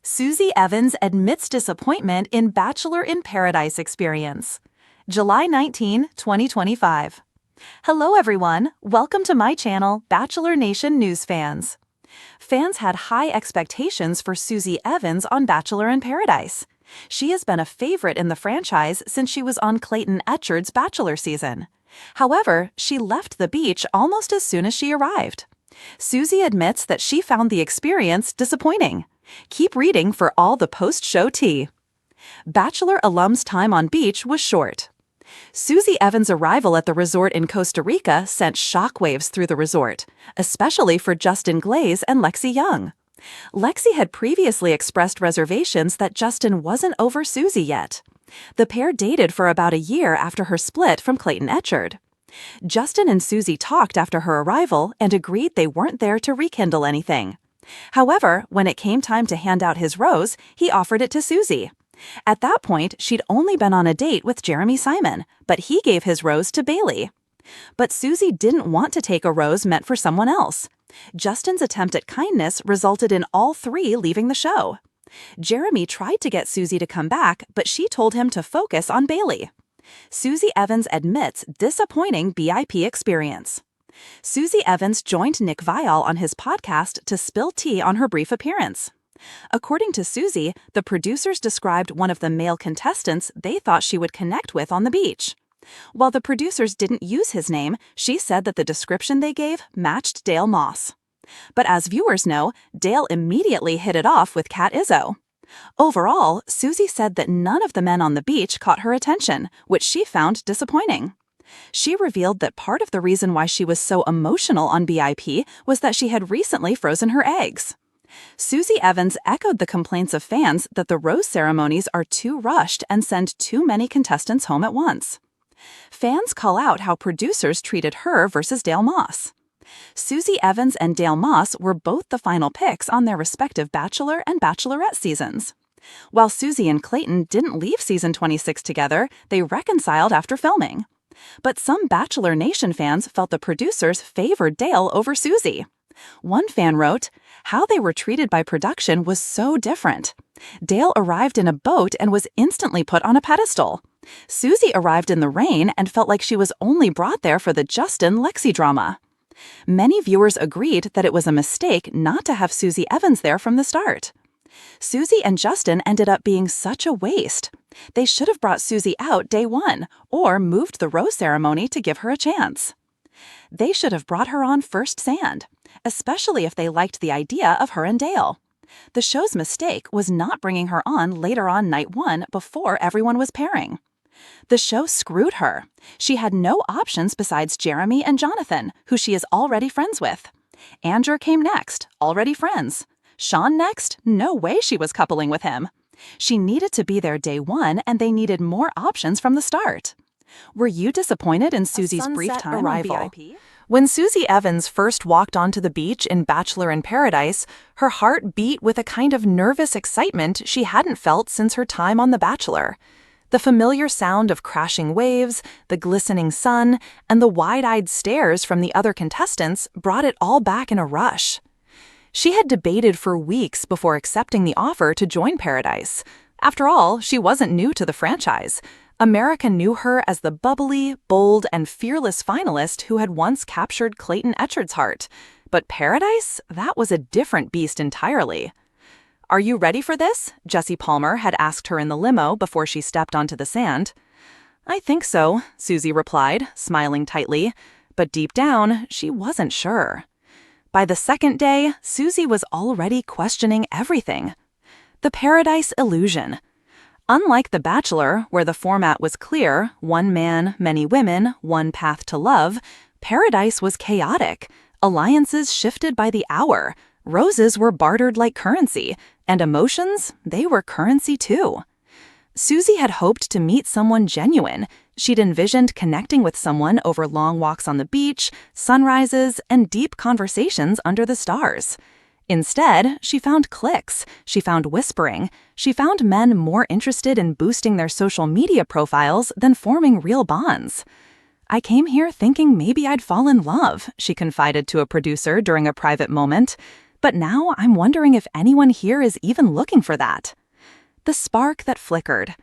Susie Evans admits disappointment in Bachelor in Paradise experience. July 19, 2025. Hello everyone, welcome to my channel, Bachelor Nation News fans. Fans had high expectations for Susie Evans on Bachelor in Paradise. She has been a favorite in the franchise since she was on Clayton Echard's Bachelor season. However, she left the beach almost as soon as she arrived. Susie admits that she found the experience disappointing. Keep reading for all the post-show tea. Bachelor alums' time on beach was short. Susie Evans' arrival at the resort in Costa Rica sent shockwaves through the resort, especially for Justin Glaze and Lexi Young. Lexi had previously expressed reservations that Justin wasn't over Susie yet. The pair dated for about a year after her split from Clayton Echard. Justin and Susie talked after her arrival and agreed they weren't there to rekindle anything. However, when it came time to hand out his rose, he offered it to Susie. At that point, she'd only been on a date with Jeremy Simon, but he gave his rose to Bailey. But Susie didn't want to take a rose meant for someone else. Justin's attempt at kindness resulted in all three leaving the show. Jeremy tried to get Susie to come back, but she told him to focus on Bailey. Susie Evans admits disappointing BIP experience. Susie Evans joined Nick Viall on his podcast to spill tea on her brief appearance. According to Susie, the producers described one of the male contestants they thought she would connect with on the beach. While the producers didn't use his name, she said that the description they gave matched Dale Moss. But as viewers know, Dale immediately hit it off with Kat Izzo. Overall, Susie said that none of the men on the beach caught her attention, which she found disappointing. She revealed that part of the reason why she was so emotional on BIP was that she had recently frozen her eggs. Susie Evans echoed the complaints of fans that the rose ceremonies are too rushed and send too many contestants home at once. Fans call out how producers treated her versus Dale Moss. Susie Evans and Dale Moss were both the final picks on their respective Bachelor and Bachelorette seasons. While Susie and Clayton didn't leave season 26 together, they reconciled after filming. But some Bachelor Nation fans felt the producers favored Dale over Susie. One fan wrote, "How they were treated by production was so different. Dale arrived in a boat and was instantly put on a pedestal. Susie arrived in the rain and felt like she was only brought there for the Justin-Lexi drama." Many viewers agreed that it was a mistake not to have Susie Evans there from the start. Susie and Justin ended up being such a waste. They should have brought Susie out day one or moved the rose ceremony to give her a chance. They should have brought her on first sand, especially if they liked the idea of her and Dale. The show's mistake was not bringing her on later on night one before everyone was pairing. The show screwed her. She had no options besides Jeremy and Jonathan, who she is already friends with. Andrew came next, already friends. Sean next, no way she was coupling with him. She needed to be there day one, and they needed more options from the start. Were you disappointed in Susie's brief time arrival? On VIP? When Susie Evans first walked onto the beach in Bachelor in Paradise, her heart beat with a kind of nervous excitement she hadn't felt since her time on The Bachelor. The familiar sound of crashing waves, the glistening sun, and the wide-eyed stares from the other contestants brought it all back in a rush. She had debated for weeks before accepting the offer to join Paradise. After all, she wasn't new to the franchise. America knew her as the bubbly, bold, and fearless finalist who had once captured Clayton Echard's heart. But Paradise? That was a different beast entirely. "Are you ready for this?" Jesse Palmer had asked her in the limo before she stepped onto the sand. "I think so," Susie replied, smiling tightly. But deep down, she wasn't sure. By the second day, Susie was already questioning everything. The Paradise illusion. Unlike The Bachelor, where the format was clear, one man, many women, one path to love, Paradise was chaotic. Alliances shifted by the hour. Roses were bartered like currency, and emotions, they were currency too. Susie had hoped to meet someone genuine. She'd envisioned connecting with someone over long walks on the beach, sunrises, and deep conversations under the stars. Instead, she found cliques, she found whispering, she found men more interested in boosting their social media profiles than forming real bonds. "I came here thinking maybe I'd fall in love," she confided to a producer during a private moment. But now I'm wondering if anyone here is even looking for that. The spark that flickered.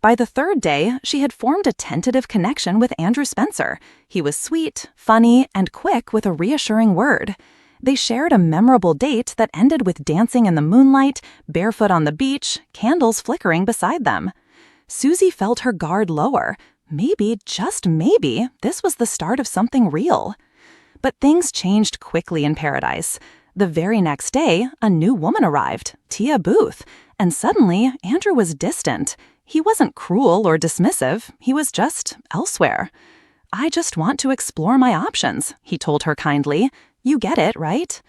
By the third day, she had formed a tentative connection with Andrew Spencer. He was sweet, funny, and quick with a reassuring word. They shared a memorable date that ended with dancing in the moonlight, barefoot on the beach, candles flickering beside them. Susie felt her guard lower. Maybe, just maybe, this was the start of something real. But things changed quickly in Paradise. The very next day, a new woman arrived, Tia Booth, and suddenly Andrew was distant. He wasn't cruel or dismissive, he was just elsewhere. "I just want to explore my options," he told her kindly. "You get it, right?"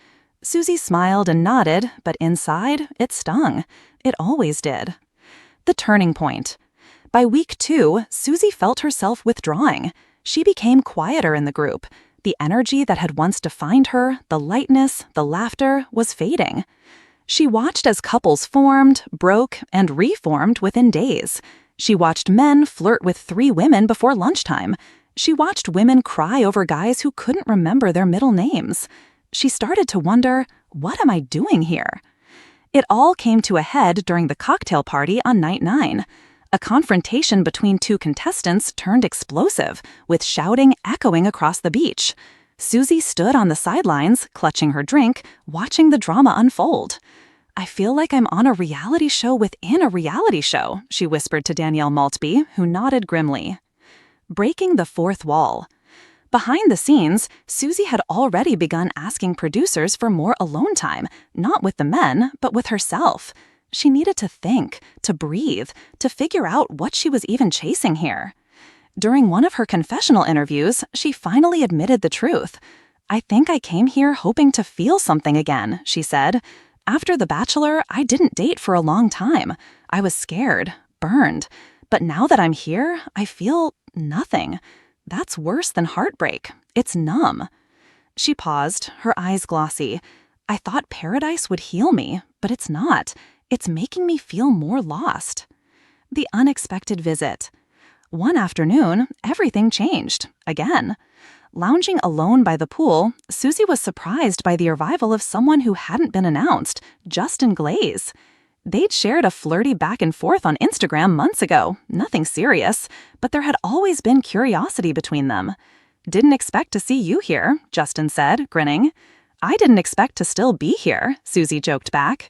Susie smiled and nodded, but inside, it stung. It always did. The turning point. By week 2, Susie felt herself withdrawing. She became quieter in the group. The energy that had once defined her, the lightness, the laughter, was fading. She watched as couples formed, broke, and reformed within days. She watched men flirt with 3 women before lunchtime. She watched women cry over guys who couldn't remember their middle names. She started to wonder, what am I doing here? It all came to a head during the cocktail party on night 9. A confrontation between 2 contestants turned explosive, with shouting echoing across the beach. Susie stood on the sidelines, clutching her drink, watching the drama unfold. "I feel like I'm on a reality show within a reality show," she whispered to Danielle Maltby, who nodded grimly. Breaking the fourth wall. Behind the scenes, Susie had already begun asking producers for more alone time, not with the men, but with herself. She needed to think, to breathe, to figure out what she was even chasing here. During one of her confessional interviews, she finally admitted the truth. "I think I came here hoping to feel something again," she said. "After The Bachelor, I didn't date for a long time. I was scared, burned. But now that I'm here, I feel nothing. That's worse than heartbreak. It's numb." She paused, her eyes glossy. "I thought Paradise would heal me, but it's not. It's making me feel more lost." The unexpected visit. One afternoon, everything changed, again. Lounging alone by the pool, Susie was surprised by the arrival of someone who hadn't been announced, Justin Glaze. They'd shared a flirty back and forth on Instagram months ago, nothing serious, but there had always been curiosity between them. "Didn't expect to see you here," Justin said, grinning. "I didn't expect to still be here," Susie joked back.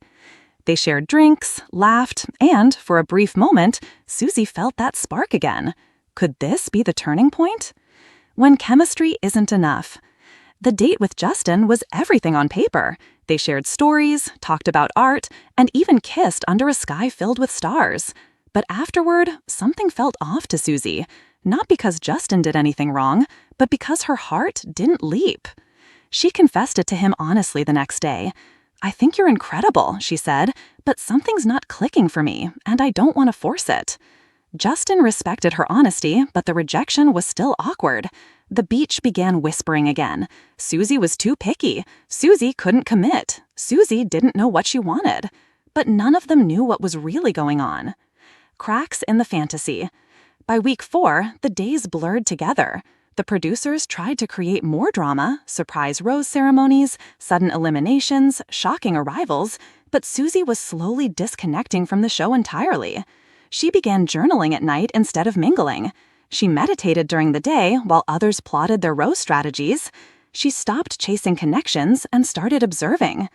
They shared drinks, laughed, and, for a brief moment, Susie felt that spark again. Could this be the turning point? When chemistry isn't enough. The date with Justin was everything on paper. They shared stories, talked about art, and even kissed under a sky filled with stars. But afterward, something felt off to Susie. Not because Justin did anything wrong, but because her heart didn't leap. She confessed it to him honestly the next day. "I think you're incredible," she said, "but something's not clicking for me, and I don't want to force it." Justin respected her honesty, but the rejection was still awkward. The beach began whispering again. Susie was too picky. Susie couldn't commit. Susie didn't know what she wanted. But none of them knew what was really going on. Cracks in the fantasy. By week 4, the days blurred together. The producers tried to create more drama, surprise rose ceremonies, sudden eliminations, shocking arrivals, but Susie was slowly disconnecting from the show entirely. She began journaling at night instead of mingling. She meditated during the day while others plotted their rose strategies. She stopped chasing connections and started observing.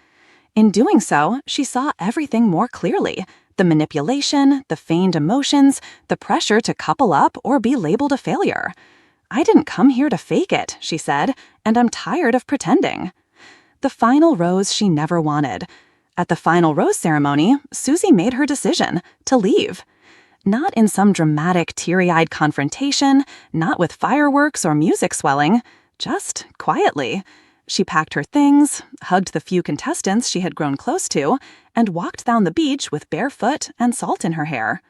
In doing so, she saw everything more clearly. The manipulation, the feigned emotions, the pressure to couple up or be labeled a failure. "I didn't come here to fake it," she said, "and I'm tired of pretending." The final rose she never wanted. At the final rose ceremony, Susie made her decision to leave. Not in some dramatic, teary-eyed confrontation, not with fireworks or music swelling, just quietly. She packed her things, hugged the few contestants she had grown close to, and walked down the beach with bare foot and salt in her hair.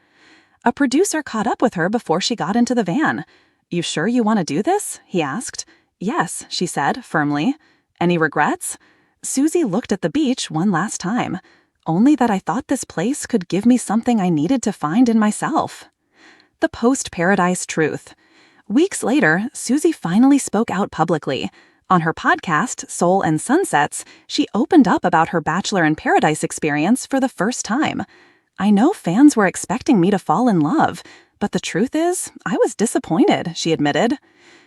A producer caught up with her before she got into the van. "You sure you want to do this?" he asked. "Yes," she said, firmly. "Any regrets?" Susie looked at the beach one last time. "Only that I thought this place could give me something I needed to find in myself." The post-Paradise truth. Weeks later, Susie finally spoke out publicly. On her podcast, Soul and Sunsets, she opened up about her Bachelor in Paradise experience for the first time. "I know fans were expecting me to fall in love, but the truth is, I was disappointed," she admitted.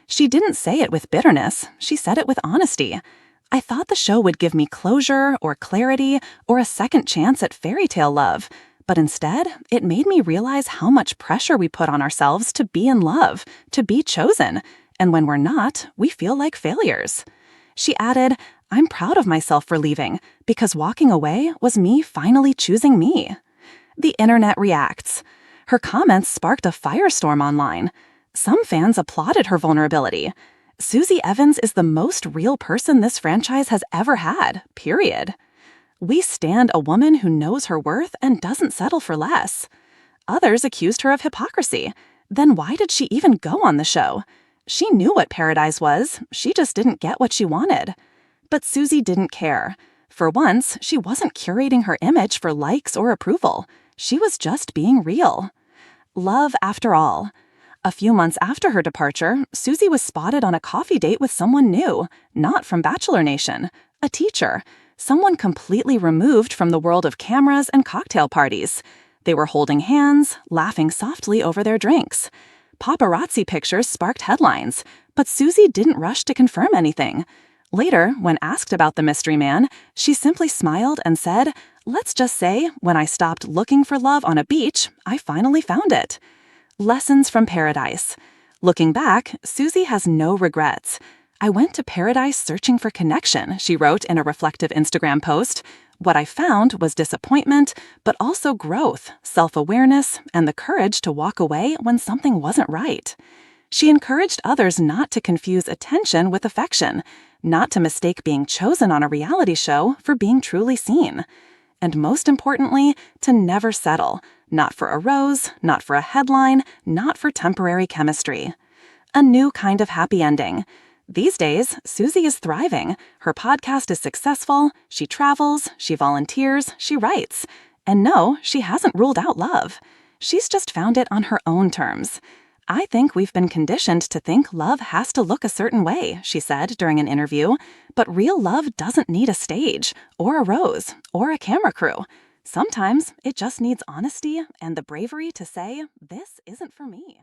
She didn't say it with bitterness, she said it with honesty. "I thought the show would give me closure or clarity or a second chance at fairy tale love, but instead, it made me realize how much pressure we put on ourselves to be in love, to be chosen, and when we're not, we feel like failures." She added, "I'm proud of myself for leaving, because walking away was me finally choosing me." The internet reacts. Her comments sparked a firestorm online. Some fans applauded her vulnerability. "Susie Evans is the most real person this franchise has ever had, period. We stand a woman who knows her worth and doesn't settle for less." Others accused her of hypocrisy. Then why did she even go on the show? She knew what paradise was, she just didn't get what she wanted. But Susie didn't care. For once, she wasn't curating her image for likes or approval. She was just being real. Love after all. A few months after her departure, Susie was spotted on a coffee date with someone new, not from Bachelor Nation, a teacher, someone completely removed from the world of cameras and cocktail parties. They were holding hands, laughing softly over their drinks. Paparazzi pictures sparked headlines, but Susie didn't rush to confirm anything. Later, when asked about the mystery man, she simply smiled and said, "Let's just say, when I stopped looking for love on a beach, I finally found it." Lessons from paradise. Looking back, Susie has no regrets. "I went to paradise searching for connection," she wrote in a reflective Instagram post. "What I found was disappointment, but also growth, self-awareness, and the courage to walk away when something wasn't right." She encouraged others not to confuse attention with affection, not to mistake being chosen on a reality show for being truly seen. And most importantly, to never settle, not for a rose, not for a headline, not for temporary chemistry. A new kind of happy ending. These days, Susie is thriving. Her podcast is successful, she travels, she volunteers, she writes. And no, she hasn't ruled out love. She's just found it on her own terms. "I think we've been conditioned to think love has to look a certain way," she said during an interview. "But real love doesn't need a stage, or a rose, or a camera crew. Sometimes it just needs honesty and the bravery to say, 'This isn't for me.'"